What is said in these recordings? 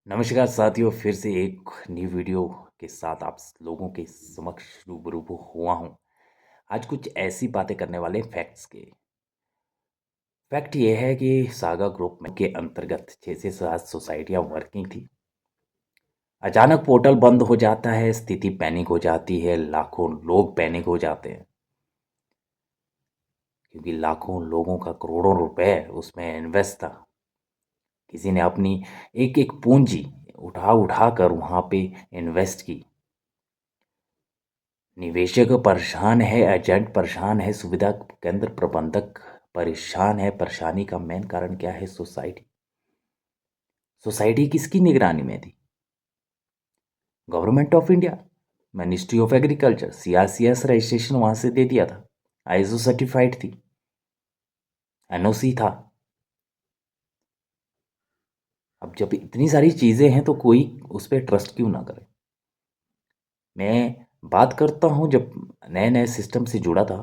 नमस्कार साथियों, फिर से एक नई वीडियो के साथ आप लोगों के समक्ष रूबरू हुआ हूँ। आज कुछ ऐसी बातें करने वाले फैक्ट्स के। फैक्ट ये है कि सागा ग्रुप में के अंतर्गत 6 से 7 सोसाइटियाँ वर्किंग थी। अचानक पोर्टल बंद हो जाता है, स्थिति पैनिक हो जाती है, लाखों लोग पैनिक हो जाते हैं क्योंकि लाखों लोगों का करोड़ों रुपए उसमें इन्वेस्ट था। किसी ने अपनी एक एक पूंजी उठा उठा कर वहाँ पे इन्वेस्ट की। निवेशक परेशान है, एजेंट परेशान है, सुविधा केंद्र प्रबंधक परेशान है। परेशानी का मेन कारण क्या है? सोसाइटी। सोसाइटी किसकी निगरानी में थी? Government of India, ministry of agriculture, CRCS registration वहां से दे दिया था, आईएसओ सर्टिफाइड थी, एनओसी था। अब जब इतनी सारी चीजें हैं तो कोई उस पर ट्रस्ट क्यों ना करे? मैं बात करता हूँ, जब नए नए सिस्टम से जुड़ा था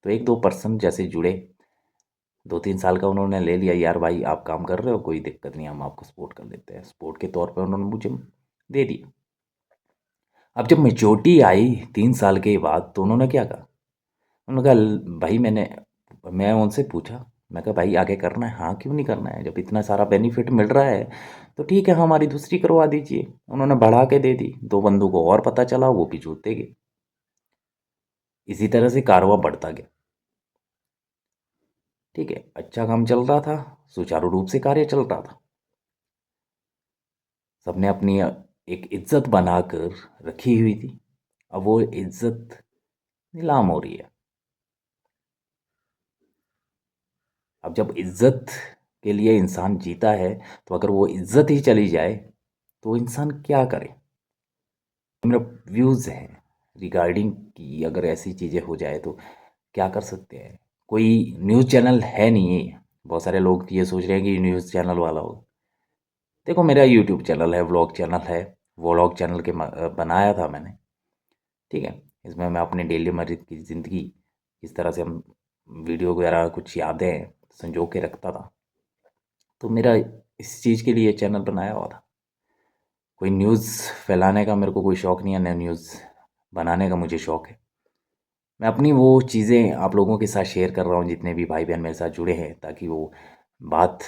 तो एक दो पर्सन जैसे जुड़े, 2-3 साल का उन्होंने ले लिया, यार भाई आप काम कर रहे हो, कोई दिक्कत नहीं, हम आपको सपोर्ट कर देते हैं। सपोर्ट के तौर पे उन्होंने मुझे दे दिया। अब जब मेच्योरिटी आई 3 साल के बाद तो उन्होंने क्या कहा? उन्होंने कहा भाई मैं उनसे पूछा, मैं कहा भाई आगे करना है? हाँ, क्यों नहीं करना है? जब इतना सारा बेनिफिट मिल रहा है तो ठीक है, हमारी दूसरी करवा दीजिए। उन्होंने बढ़ा के दे दी, दो बंदों को और पता चला, वो भी जुड़ते गए। इसी तरह से कारवां बढ़ता गया। ठीक है, अच्छा काम चल रहा था, सुचारू रूप से कार्य चल रहा था, सबने अपनी एक इज्जत बनाकर रखी हुई थी। अब वो इज्जत नीलाम हो रही है। अब जब इज्जत के लिए इंसान जीता है तो अगर वो इज्जत ही चली जाए तो इंसान क्या करे? मेरा व्यूज़ है रिगार्डिंग कि अगर ऐसी चीज़ें हो जाए तो क्या कर सकते हैं। कोई न्यूज़ चैनल है नहीं है। बहुत सारे लोग ये सोच रहे हैं कि न्यूज़ चैनल वाला हो। देखो, मेरा यूट्यूब चैनल है, व्लॉग चैनल है। व्लॉग चैनल के बनाया था मैंने। ठीक है, इसमें मैं अपने डेली मर्जी की ज़िंदगी किस तरह से हम वीडियो वगैरह कुछ यादें संजो के रखता था। तो मेरा इस चीज़ के लिए चैनल बनाया हुआ था। कोई न्यूज़ फैलाने का मेरे को कोई शौक़ नहीं है, ना न्यूज़ बनाने का मुझे शौक़ है। मैं अपनी वो चीज़ें आप लोगों के साथ शेयर कर रहा हूँ, जितने भी भाई बहन मेरे साथ जुड़े हैं, ताकि वो बात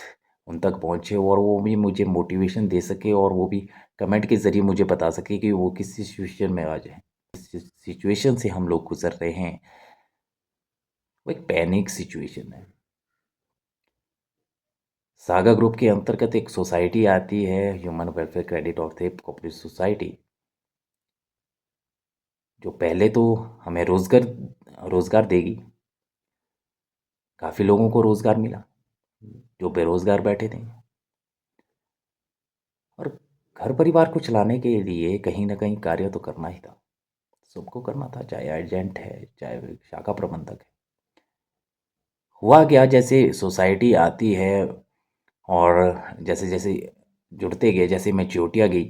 उन तक पहुँचे और वो भी मुझे मोटिवेशन दे सके और वो भी कमेंट के ज़रिए मुझे बता सके कि वो किस सिचुएशन में आज हैं, किस सिचुएशन से हम लोग गुजर रहे हैं। वो एक पैनिक सिचुएशन है। सागा ग्रुप के अंतर्गत एक सोसाइटी आती है, ह्यूमन वेलफेयर क्रेडिट और थेप कोऑपरेटिव सोसाइटी, जो पहले तो हमें रोज़गार देगी। काफ़ी लोगों को रोज़गार मिला जो बेरोज़गार बैठे थे। और घर परिवार को चलाने के लिए कहीं न कहीं कार्य तो करना ही था। सबको करना था, चाहे एजेंट है, चाहे शाखा प्रबंधक है। हुआ क्या, जैसे सोसाइटी आती है और जैसे-जैसे जुड़ते गए, जैसे मैच्योरिटी आ गई,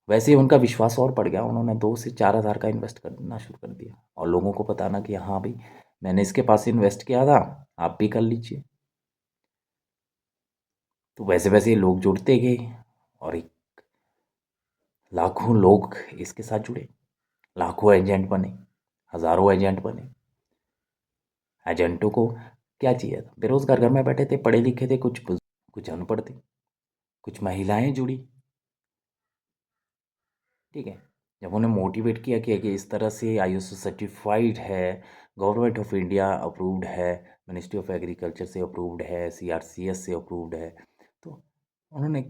वैसे ही उनका विश्वास और बढ़ गया। उन्होंने 2 से 4 हज़ार का इन्वेस्ट करना शुरू कर दिया और लोगों को बताना कि हाँ भाई, मैंने इसके पास इन्वेस्ट किया था, आप भी कर लीजिए। तो वैसे-वैसे लोग जुड़ते गए और एक लाखों लोग इसके साथ जुड़े, लाखों एजेंट बने, हज़ारों एजेंट बने। एजेंटों को क्या चाहिए था? बेरोज़गार घर में बैठे थे, पढ़े लिखे थे, कुछ अनपढ़ थे, कुछ महिलाएँ जुड़ी। ठीक है? जब उन्हें मोटिवेट किया गया कि इस तरह से आईएसओ सर्टिफाइड है, गवर्नमेंट ऑफ इंडिया अप्रूव्ड है, मिनिस्ट्री ऑफ एग्रीकल्चर से अप्रूव्ड है, सीआरसीएस से अप्रूव्ड है, तो उन्होंने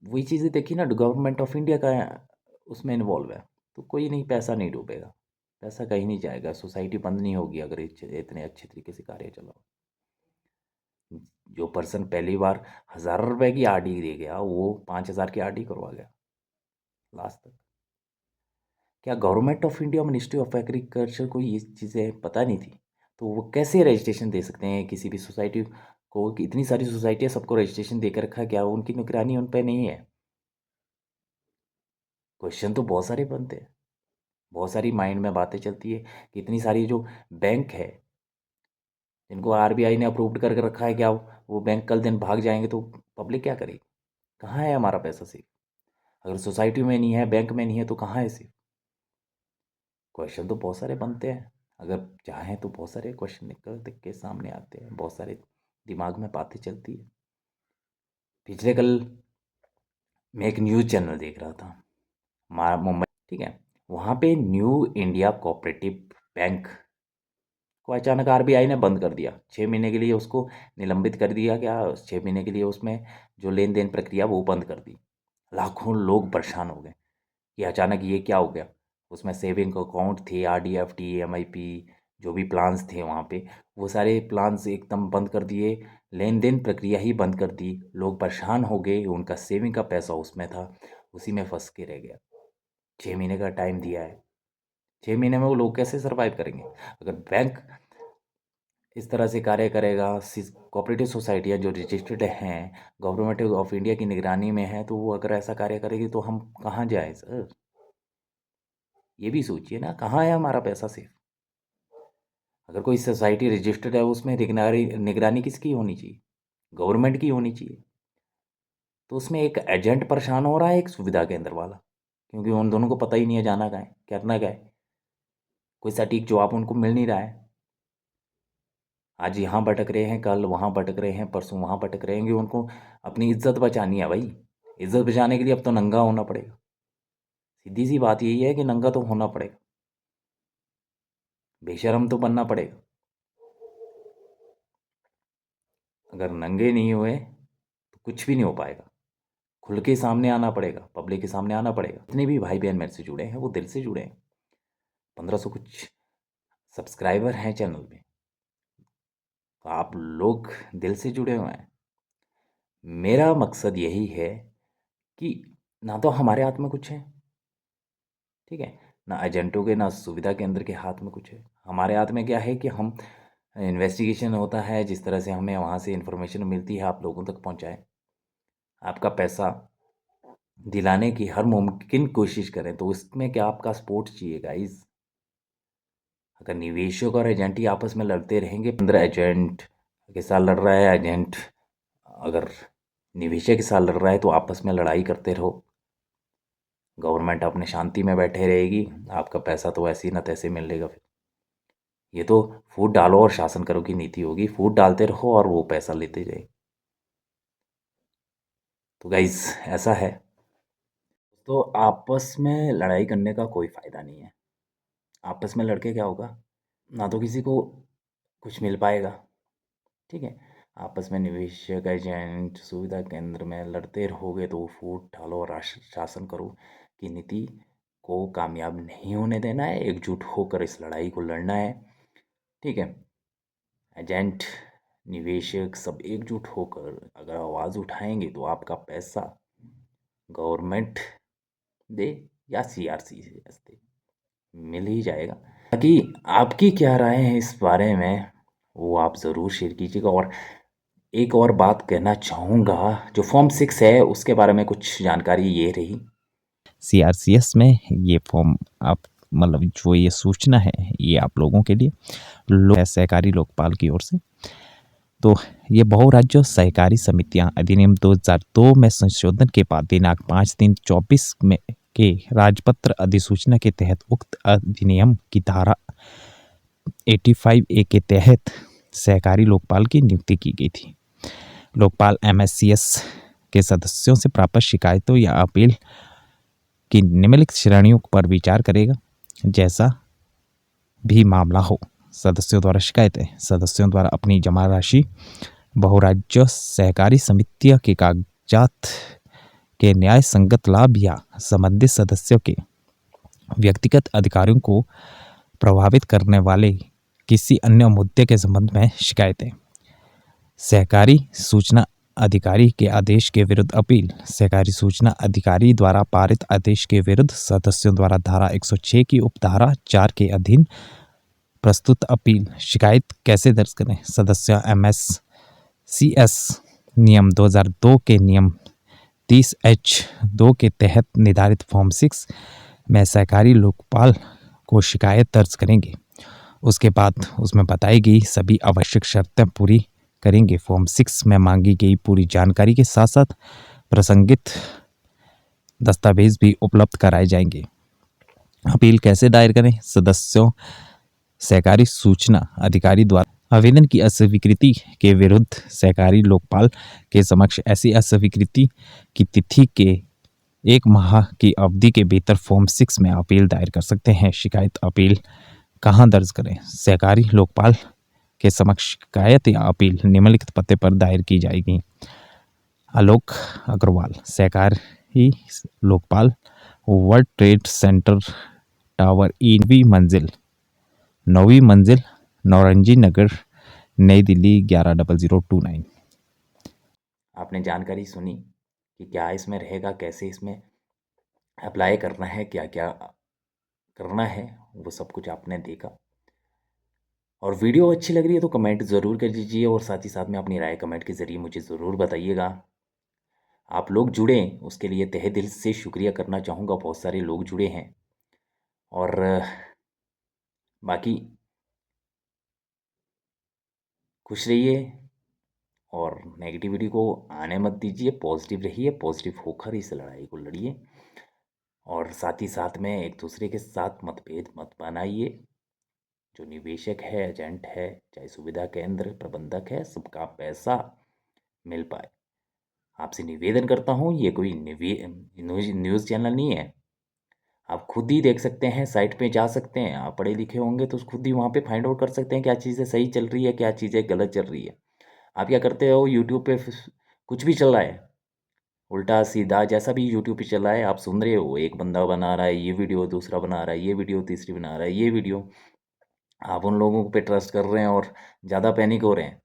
वही चीज़ें देखी ना, गवर्नमेंट ऑफ इंडिया का उसमें इन्वॉल्व है, तो कोई नहीं, पैसा नहीं डूबेगा, पैसा कहीं नहीं जाएगा, सोसाइटी बंद नहीं होगी अगर इतने अच्छे तरीके से कार्य चला हो। जो पर्सन पहली बार 1,000 रुपए की आरडी दे गया, वो 5,000 की आरडी करवा गया लास्ट तक। क्या government of India, ministry of agriculture को ये चीज़ें पता नहीं थी? तो वो कैसे रजिस्ट्रेशन दे सकते हैं किसी भी सोसाइटी को? कि इतनी सारी सोसाइटियाँ, सबको रजिस्ट्रेशन दे के रखा है, क्या उनकी निगरानी उन पे नहीं है? क्वेश्चन तो बहुत सारे बनते हैं, बहुत सारी माइंड में बातें चलती है कि इतनी सारी जो बैंक है, जिनको आरबीआई ने अप्रूव्ड करके रखा है, क्या वो बैंक कल दिन भाग जाएंगे तो पब्लिक क्या करेगी? कहाँ है हमारा पैसा सेफ? अगर सोसाइटी में नहीं है, बैंक में नहीं है, तो कहाँ है सेफ? क्वेश्चन तो बहुत सारे बनते हैं। अगर चाहें तो बहुत सारे क्वेश्चन निकल के सामने आते हैं, बहुत सारे दिमाग में बातें चलती है। पिछले कल मैं एक न्यूज़ चैनल देख रहा था, मुंबई, ठीक है। वहाँ पे न्यू इंडिया कोऑपरेटिव बैंक को अचानक आरबीआई ने बंद कर दिया। 6 महीने के लिए उसको निलंबित कर दिया गया। 6 महीने के लिए उसमें जो लेन देन प्रक्रिया वो बंद कर दी। लाखों लोग परेशान हो गए कि अचानक ये क्या हो गया। उसमें सेविंग अकाउंट थे, आरडीएफटी, एमआईपी, जो भी प्लान्स थे वहाँ पे, वो सारे प्लान्स एकदम बंद कर दिए। लेन देन प्रक्रिया ही बंद कर दी। लोग परेशान हो गए, उनका सेविंग का पैसा उसमें था, उसी में फंस के रह गया। 6 महीने का टाइम दिया है, 6 महीने में वो लोग कैसे सर्वाइव करेंगे? अगर बैंक इस तरह से कार्य करेगा, कोऑपरेटिव सोसाइटियाँ जो रजिस्टर्ड हैं, गवर्नमेंट ऑफ इंडिया की निगरानी में है, तो वो अगर ऐसा कार्य करेगी तो हम कहाँ जाएं सर? ये भी सोचिए ना, कहाँ है हमारा पैसा सेफ? अगर कोई सोसाइटी रजिस्टर्ड है, उसमें निगरानी निगरानी किसकी होनी चाहिए? गवर्नमेंट की होनी चाहिए। तो उसमें एक एजेंट परेशान हो रहा है, एक सुविधा केंद्र वाला, क्योंकि उन दोनों को पता ही नहीं है जाना कहाँ है, करना क्या है। कोई सटीक जवाब उनको मिल नहीं रहा है। आज यहाँ भटक रहे हैं, कल वहाँ भटक रहे हैं, परसों वहाँ भटक रहे हैं, कि उनको अपनी इज्जत बचानी है भाई। इज्जत बचाने के लिए अब तो नंगा होना पड़ेगा। सीधी सी बात यही है कि नंगा तो होना पड़ेगा, बेशर्म तो बनना पड़ेगा। अगर नंगे नहीं हुए तो कुछ भी नहीं हो पाएगा। खुल के सामने आना पड़ेगा, पब्लिक के सामने आना पड़ेगा। जितने भी भाई बहन मेरे से जुड़े हैं वो दिल से जुड़े हैं। 1500 कुछ सब्सक्राइबर हैं चैनल में, तो आप लोग दिल से जुड़े हुए हैं। मेरा मकसद यही है कि ना तो हमारे हाथ में कुछ है, ठीक है, ना एजेंटों के, ना सुविधा केंद्र के हाथ में कुछ है। हमारे हाथ में क्या है कि हम इन्वेस्टिगेशन होता है, जिस तरह से हमें वहाँ से इंफॉर्मेशन मिलती है, आप लोगों तक पहुँचाएं। आपका पैसा दिलाने की हर मुमकिन कोशिश करें। तो उसमें क्या आपका सपोर्ट चाहिए गाइस? अगर निवेशक और एजेंट ही आपस में लड़ते रहेंगे, 15 एजेंट के साथ लड़ रहा है, एजेंट अगर निवेशक के साथ लड़ रहा है, तो आपस में लड़ाई करते रहो। गवर्नमेंट अपने शांति में बैठे रहेगी, आपका पैसा तो ऐसे ही ना तैसे मिलेगा। फिर ये तो फूट डालो और शासन करो की नीति होगी। फूट डालते रहो और वो पैसा लेते जाए। तो गाइज ऐसा है। तो आपस में लड़ाई करने का कोई फ़ायदा नहीं है। आपस में लड़के क्या होगा? ना तो किसी को कुछ मिल पाएगा, ठीक है। आपस में निवेशक, एजेंट, सुविधा केंद्र में लड़ते रहोगे तो फूट डालो और शासन करो की नीति को कामयाब नहीं होने देना है। एकजुट होकर इस लड़ाई को लड़ना है, ठीक है। एजेंट, निवेशक सब एकजुट होकर अगर आवाज़ उठाएंगे तो आपका पैसा गवर्नमेंट दे या सीआरसी से मिल ही जाएगा। बाकी आपकी क्या राय है इस बारे में, वो आप ज़रूर शेयर कीजिएगा। और एक और बात कहना चाहूँगा, जो फॉर्म 6 है उसके बारे में कुछ जानकारी ये रही। सीआरसीएस में ये फॉर्म आप मतलब जो ये सूचना है ये आप लोगों के लिए सहकारी लोकपाल की ओर से। तो ये बहुराज्य सहकारी समितियां अधिनियम 2002 में संशोधन के बाद दिनांक 5/3/24 में के राजपत्र अधिसूचना के तहत उक्त अधिनियम की धारा 85A के तहत सहकारी लोकपाल की नियुक्ति की गई थी। लोकपाल एमएससीएस के सदस्यों से प्राप्त शिकायतों या अपील की निम्नलिखित श्रेणियों पर विचार करेगा। जैसा भी मामला हो, सदस्यों द्वारा शिकायतें, सदस्यों द्वारा अपनी जमा राशि, बहुराज्य सहकारी समितियों के कागजात के न्याय संगत लाभ या संबंधित सदस्यों के व्यक्तिगत अधिकारों को प्रभावित करने वाले किसी अन्य मुद्दे के संबंध में शिकायतें, सहकारी सूचना अधिकारी के आदेश के विरुद्ध अपील, सहकारी सूचना अधिकारी द्वारा पारित आदेश के विरुद्ध सदस्यों द्वारा धारा 106 की उपधारा 4 के अधीन प्रस्तुत अपील। शिकायत कैसे दर्ज करें? सदस्य एमएससीएस नियम 2002 के नियम 30H2 के तहत निर्धारित फॉर्म 6 में सहकारी लोकपाल को शिकायत दर्ज करेंगे। उसके बाद उसमें बताई गई सभी आवश्यक शर्तें पूरी करेंगे। फॉर्म 6 में मांगी गई पूरी जानकारी के साथ साथ प्रसंगित दस्तावेज भी उपलब्ध कराए जाएंगे। अपील कैसे दायर करें? सदस्यों सहकारी सूचना अधिकारी द्वारा आवेदन की अस्वीकृति के विरुद्ध सहकारी लोकपाल के समक्ष ऐसी अस्वीकृति की तिथि के 1 माह की अवधि के भीतर फॉर्म 6 में अपील दायर कर सकते हैं। शिकायत अपील कहाँ दर्ज करें? सहकारी लोकपाल के समक्ष शिकायत या अपील निम्नलिखित पते पर दायर की जाएगी। आलोक अग्रवाल, सहकारी Lokpal, world trade centre tower E 9वीं मंजिल, नौरंगी नगर, नई दिल्ली 110029। आपने जानकारी सुनी कि क्या इसमें रहेगा, कैसे इसमें अप्लाई करना है, क्या क्या करना है, वो सब कुछ आपने देखा। और वीडियो अच्छी लग रही है तो कमेंट ज़रूर कर दीजिए और साथ ही साथ में अपनी राय कमेंट के ज़रिए मुझे ज़रूर बताइएगा। आप लोग जुड़ें उसके लिए तहे दिल से शुक्रिया करना चाहूँगा। बहुत सारे लोग जुड़े हैं और बाकी खुश रहिए और नेगेटिविटी को आने मत दीजिए, पॉजिटिव रहिए, पॉजिटिव होकर इस लड़ाई को लड़िए और साथ ही साथ में एक दूसरे के साथ मतभेद मत बनाइए। जो निवेशक है, एजेंट है, चाहे सुविधा केंद्र प्रबंधक है, सबका पैसा मिल पाए। आपसे निवेदन करता हूँ, ये कोई न्यूज़ चैनल नहीं है। आप खुद ही देख सकते हैं, साइट पे जा सकते हैं। आप पढ़े लिखे होंगे तो खुद ही वहाँ पे फाइंड आउट कर सकते हैं क्या चीज़ें सही चल रही है, क्या चीज़ें गलत चल रही है। आप क्या करते हो, यूट्यूब पे कुछ भी चल रहा है, उल्टा सीधा जैसा भी यूट्यूब पे चल रहा है आप सुन रहे हो। एक बंदा बना रहा है ये वीडियो, दूसरा बना रहा है ये वीडियो, तीसरी बना रहा है ये वीडियो। आप उन लोगों पे ट्रस्ट कर रहे हैं और ज़्यादा पैनिक हो रहे हैं।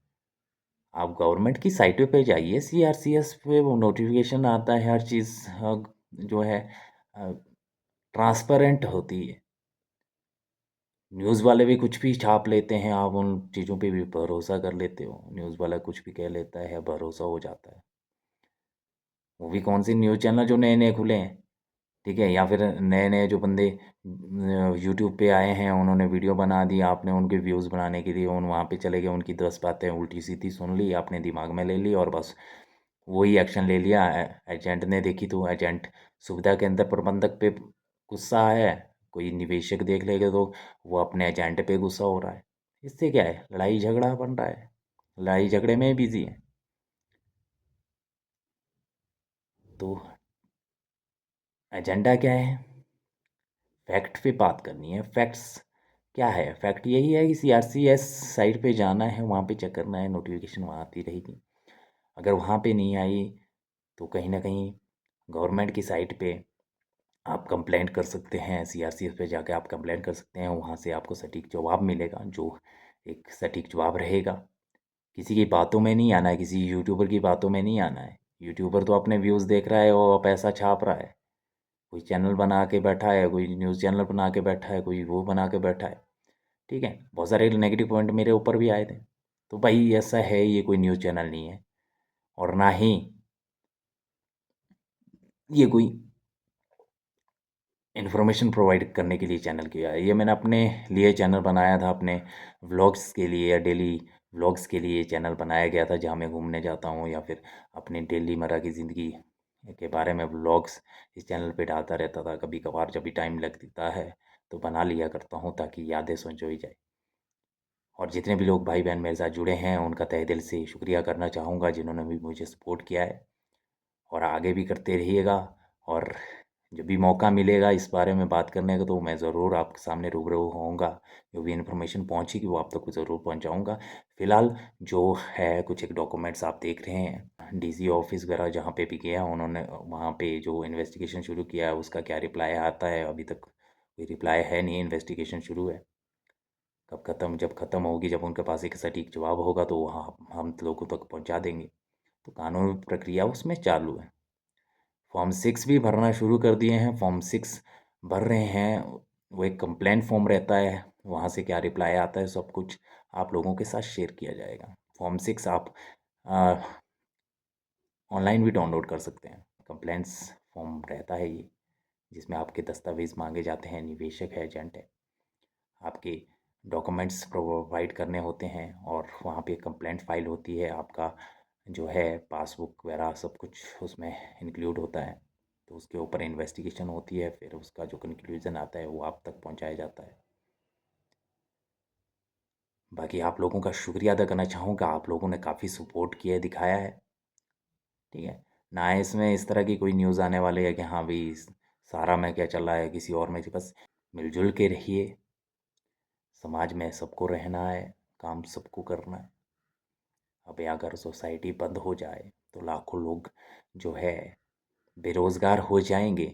आप गवर्नमेंट की साइटों पे जाइए, सीआरसीएस पे वो नोटिफिकेशन आता है, हर चीज़ जो है ट्रांसपेरेंट होती है। न्यूज़ वाले भी कुछ भी छाप लेते हैं, आप उन चीज़ों पे भी भरोसा कर लेते हो। न्यूज़ वाला कुछ भी कह लेता है, भरोसा हो जाता है। वो भी कौन सी न्यूज़ चैनल जो नए नए खुले हैं, ठीक है, या फिर नए नए जो बंदे यूट्यूब पे आए हैं, उन्होंने वीडियो बना दी, आपने उनके व्यूज़ बनाने के लिए उन वहाँ पे चले गए, उनकी 10 बातें उल्टी सीधी सुन ली, आपने दिमाग में ले ली और बस वही एक्शन ले लिया। एजेंट ने देखी तो एजेंट सुविधा केंद्र प्रबंधक पे गुस्सा है, कोई निवेशक देख लेगा तो वो अपने एजेंट पे गुस्सा हो रहा है। इससे क्या है, लड़ाई झगड़ा बन रहा है, लड़ाई झगड़े में बिजी है। तो एजेंडा क्या है? फैक्ट पे बात करनी है। फैक्ट्स क्या है? फैक्ट यही है कि सीआरसीएस साइट पे जाना है, वहाँ पे चेक करना है, नोटिफिकेशन वहाँ आती रहेगी। अगर वहाँ पे नहीं आई तो कहीं ना कहीं गवर्नमेंट की साइट पे आप कंप्लेंट कर सकते हैं। सीआरसीएस पे जाके आप कंप्लेंट कर सकते हैं, वहाँ से आपको सटीक जवाब मिलेगा, जो एक सटीक जवाब रहेगा। किसी की बातों में नहीं आना है, किसी यूट्यूबर की बातों में नहीं आना है। यूट्यूबर तो अपने व्यूज़ देख रहा है और पैसा छाप रहा है। कोई चैनल बना के बैठा है, कोई न्यूज़ चैनल बना के बैठा है, कोई वो बना के बैठा है, ठीक है। बहुत सारे नेगेटिव पॉइंट मेरे ऊपर भी आए थे। तो भाई ऐसा है, ये कोई न्यूज़ चैनल नहीं है और ना ही ये कोई इन्फॉर्मेशन प्रोवाइड करने के लिए चैनल किया है। ये मैंने अपने लिए चैनल बनाया था, अपने व्लॉग्स के लिए या डेली व्लॉग्स के लिए चैनल बनाया गया था, जहाँ मैं घूमने जाता हूँ या फिर अपनी डेली मर्रा की ज़िंदगी के बारे में व्लॉग्स इस चैनल पे डालता रहता था। कभी कभार जब भी टाइम लगता है तो बना लिया करता हूँ, ताकि यादें संजोई जाए। और जितने भी लोग भाई बहन मेरे साथ जुड़े हैं उनका तहे दिल से शुक्रिया करना चाहूँगा, जिन्होंने भी मुझे सपोर्ट किया है और आगे भी करते रहिएगा। और जब भी मौका मिलेगा इस बारे में बात करने का तो मैं ज़रूर आपके सामने रूबरू होऊंगा। जो भी इन्फॉर्मेशन पहुंचेगी वो आप तक ज़रूर पहुंचाऊंगा। फ़िलहाल जो है कुछ एक डॉक्यूमेंट्स आप देख रहे हैं, डीसी ऑफिस वगैरह जहाँ पे भी गया उन्होंने वहाँ पे जो इन्वेस्टिगेशन शुरू किया है उसका क्या रिप्लाई आता है, अभी तक कोई रिप्लाई है नहीं। इन्वेस्टिगेशन शुरू है, कब ख़त्म, जब ख़त्म होगी, जब उनके पास एक सटीक जवाब होगा तो वहाँ हम लोगों तक पहुँचा देंगे। तो कानूनी प्रक्रिया उसमें चालू है। फॉर्म 6 भी भरना शुरू कर दिए हैं। फॉर्म 6 भर रहे हैं, वो एक कंप्लेंट फॉर्म रहता है, वहाँ से क्या रिप्लाई आता है सब कुछ आप लोगों के साथ शेयर किया जाएगा। फॉर्म 6 आप ऑनलाइन भी डाउनलोड कर सकते हैं। कंप्लेंट्स फॉर्म रहता है ये, जिसमें आपके दस्तावेज़ मांगे जाते हैं। निवेशक है, एजेंट है, आपके डॉक्यूमेंट्स प्रोवाइड करने होते हैं और वहाँ पे कंप्लेंट फाइल होती है। आपका जो है पासबुक वगैरह सब कुछ उसमें इंक्लूड होता है। तो उसके ऊपर इन्वेस्टिगेशन होती है, फिर उसका जो कंक्लूजन आता है वो आप तक पहुंचाया जाता है। बाकी आप लोगों का शुक्रिया अदा करना चाहूँगा, आप लोगों ने काफ़ी सपोर्ट किया है, दिखाया है। ठीक है ना, इसमें इस तरह की कोई न्यूज़ आने वाली है कि हाँ भाई सारा में क्या चल रहा है किसी और में, बस मिलजुल के रहिए। समाज में सबको रहना है, काम सबको करना है। अभी अगर सोसाइटी बंद हो जाए तो लाखों लोग जो है बेरोज़गार हो जाएंगे।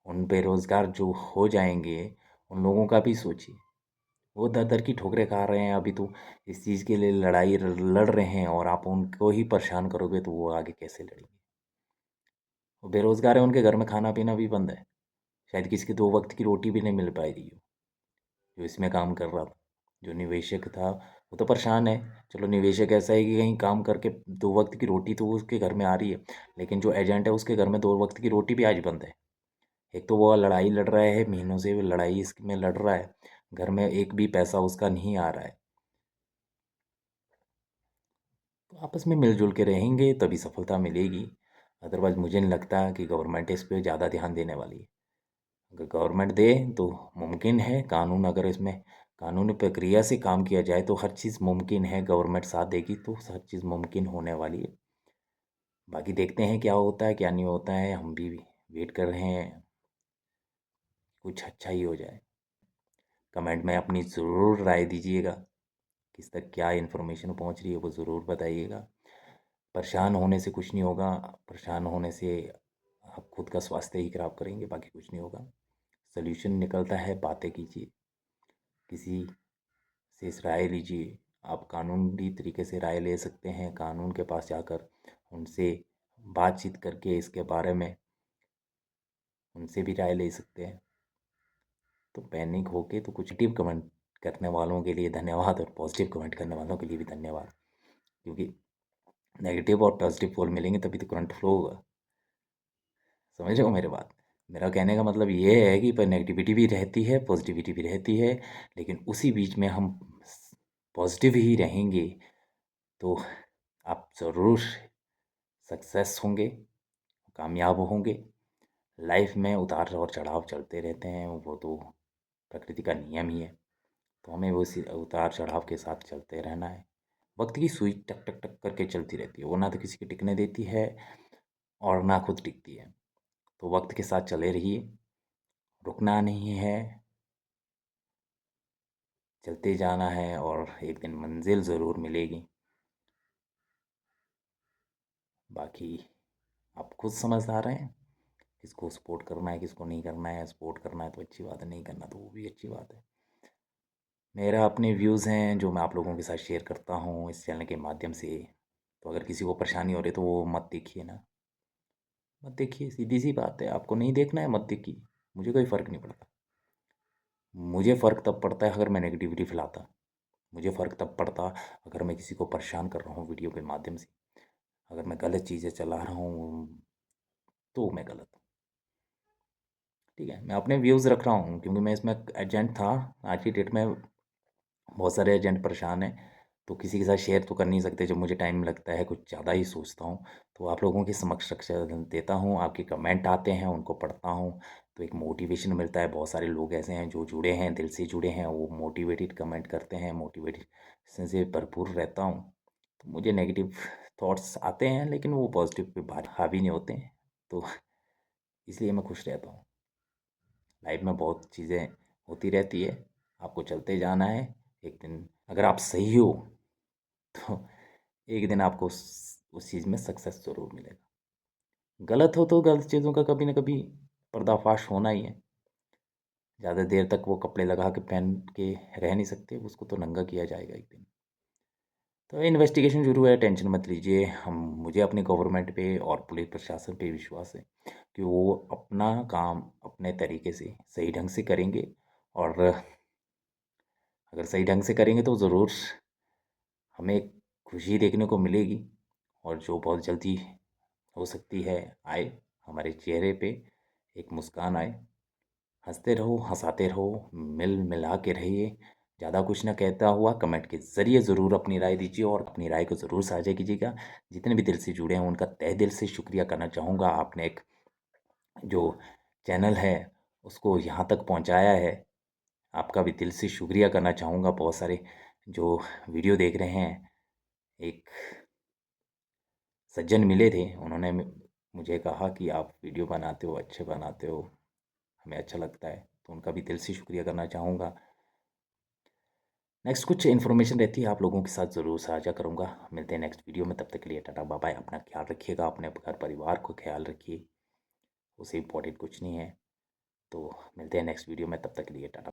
उन बेरोज़गार जो हो जाएंगे उन लोगों का भी सोचिए। वो दर दर की ठोकरें खा रहे हैं, अभी तो इस चीज़ के लिए लड़ाई लड़ रहे हैं, और आप उनको ही परेशान करोगे तो वो आगे कैसे लड़ेंगे। वो बेरोज़गार है, उनके घर में खाना पीना भी बंद है, शायद किसी की 2 वक्त की रोटी भी नहीं मिल पाई रही हो। जो इसमें काम कर रहा था, जो निवेशक था, वो तो परेशान है। चलो निवेशक ऐसा है कि कहीं काम करके 2 वक्त की रोटी तो उसके घर में आ रही है, लेकिन जो एजेंट है उसके घर में 2 वक्त की रोटी भी आज बंद है। एक तो वो लड़ाई लड़ रहा है, महीनों से वो लड़ाई इसमें लड़ रहा है, घर में एक भी पैसा उसका नहीं आ रहा है। तो आपस में मिलजुल के रहेंगे तभी सफलता मिलेगी। अदरवाइज़ मुझे नहीं लगता कि गवर्नमेंट इस पे ज़्यादा ध्यान देने वाली है। अगर गवर्नमेंट दे तो मुमकिन है, कानून अगर इसमें कानूनी प्रक्रिया से काम किया जाए तो हर चीज़ मुमकिन है। गवर्नमेंट साथ देगी तो हर चीज़ मुमकिन होने वाली है। बाकी देखते हैं क्या होता है क्या नहीं होता है, हम भी वेट कर रहे हैं कुछ अच्छा ही हो जाए। कमेंट में अपनी ज़रूर राय दीजिएगा, किस तक क्या इन्फॉर्मेशन पहुंच रही है वो ज़रूर बताइएगा। परेशान होने से कुछ नहीं होगा, परेशान होने से आप खुद का स्वास्थ्य ही खराब करेंगे, बाकी कुछ नहीं होगा। सल्यूशन निकलता है, बातें कीजिए, किसी से राय लीजिए। आप कानूनी तरीके से राय ले सकते हैं, कानून के पास जाकर उनसे बातचीत करके इसके बारे में उनसे भी राय ले सकते हैं। तो पैनिक होके तो कुछ नेगेटिव कमेंट करने वालों के लिए धन्यवाद, और पॉजिटिव कमेंट करने वालों के लिए भी धन्यवाद, क्योंकि नेगेटिव और पॉजिटिव पोल मिलेंगे तभी तो करंट फ्लो होगा। समझ रहे हो मेरे बात? मेरा कहने का मतलब ये है कि पर नेगेटिविटी भी रहती है, पॉजिटिविटी भी रहती है, लेकिन उसी बीच में हम पॉजिटिव ही रहेंगे तो आप ज़रूर सक्सेस होंगे, कामयाब होंगे। लाइफ में उतार और चढ़ाव चलते रहते हैं, वो तो प्रकृति का नियम ही है। तो हमें वो उसी उतार चढ़ाव के साथ चलते रहना है। वक्त की सुई टक टक टक करके चलती रहती है, वो ना तो किसी की टिकने देती है और ना खुद टिकती है। तो वक्त के साथ चले रहिए, रुकना नहीं है, चलते जाना है, और एक दिन मंजिल ज़रूर मिलेगी। बाकी आप खुद समझदार हैं, किसको सपोर्ट करना है किसको नहीं करना है। सपोर्ट करना है तो अच्छी बात है, नहीं करना तो वो भी अच्छी बात है। मेरा अपने व्यूज़ हैं जो मैं आप लोगों के साथ शेयर करता हूँ इस चैनल के माध्यम से। तो अगर किसी को परेशानी हो रही है तो वो मत देखिए ना, मत देखिए, सीधी सी बात है। आपको नहीं देखना है मत देखिए, मुझे कोई फ़र्क नहीं पड़ता। मुझे फ़र्क तब पड़ता है अगर मैं नेगेटिविटी फैलाता, मुझे फ़र्क तब पड़ता अगर मैं किसी को परेशान कर रहा हूँ वीडियो के माध्यम से। अगर मैं गलत चीज़ें चला रहा हूँ तो मैं गलत हूँ। ठीक है, मैं अपने व्यूज़ रख रहा हूँ क्योंकि मैं इसमें एजेंट था। आज की डेट में बहुत सारे एजेंट परेशान हैं, तो किसी के साथ शेयर तो कर नहीं सकते। जब मुझे टाइम लगता है, कुछ ज़्यादा ही सोचता हूँ, तो आप लोगों के समक्ष रख देता हूँ। आपके कमेंट आते हैं, उनको पढ़ता हूँ, तो एक मोटिवेशन मिलता है। बहुत सारे लोग ऐसे हैं जो जुड़े हैं, दिल से जुड़े हैं, वो मोटिवेटेड कमेंट करते हैं, मोटिवेशन से भरपूर रहता हूँ। तो मुझे नेगेटिव थॉट्स आते हैं, लेकिन वो पॉजिटिव पे भारी हावी नहीं होते हैं, तो इसलिए मैं खुश रहता हूँ। लाइफ में बहुत चीज़ें होती रहती है, आपको चलते जाना है। एक दिन अगर आप सही हो तो एक दिन आपको उस चीज़ में सक्सेस ज़रूर मिलेगा। गलत हो तो गलत चीज़ों का कभी ना कभी पर्दाफाश होना ही है। ज़्यादा देर तक वो कपड़े लगा के पहन के रह नहीं सकते, उसको तो नंगा किया जाएगा एक दिन। तो इन्वेस्टिगेशन शुरू है, टेंशन मत लीजिए। हम मुझे अपने गवर्नमेंट पे और पुलिस प्रशासन पे विश्वास है कि वो अपना काम अपने तरीके से सही ढंग से करेंगे, और अगर सही ढंग से करेंगे तो ज़रूर हमें खुशी देखने को मिलेगी, और जो बहुत जल्दी हो सकती है आए, हमारे चेहरे पे एक मुस्कान आए। हंसते रहो, हंसाते रहो, मिल मिला के रहिए। ज़्यादा कुछ ना कहता हुआ कमेंट के ज़रिए ज़रूर अपनी राय दीजिए और अपनी राय को ज़रूर साझा कीजिएगा। जितने भी दिल से जुड़े हैं उनका तहे दिल से शुक्रिया करना चाहूँगा। आपने एक जो चैनल है उसको यहाँ तक पहुँचाया है, आपका भी दिल से शुक्रिया करना चाहूँगा। बहुत सारे जो वीडियो देख रहे हैं, एक सज्जन मिले थे, उन्होंने मुझे कहा कि आप वीडियो बनाते हो, अच्छे बनाते हो, हमें अच्छा लगता है, तो उनका भी दिल से शुक्रिया करना चाहूँगा। नेक्स्ट कुछ इन्फॉर्मेशन रहती है आप लोगों के साथ ज़रूर साझा करूँगा। मिलते हैं नेक्स्ट वीडियो में, तब तक के लिए टाटा बाय बाय। अपना ख्याल रखिएगा, अपने घर परिवार को ख्याल रखिए, उससे इम्पोर्टेंट कुछ नहीं है। तो मिलते हैं नेक्स्ट वीडियो में, तब तक के लिए टाटा।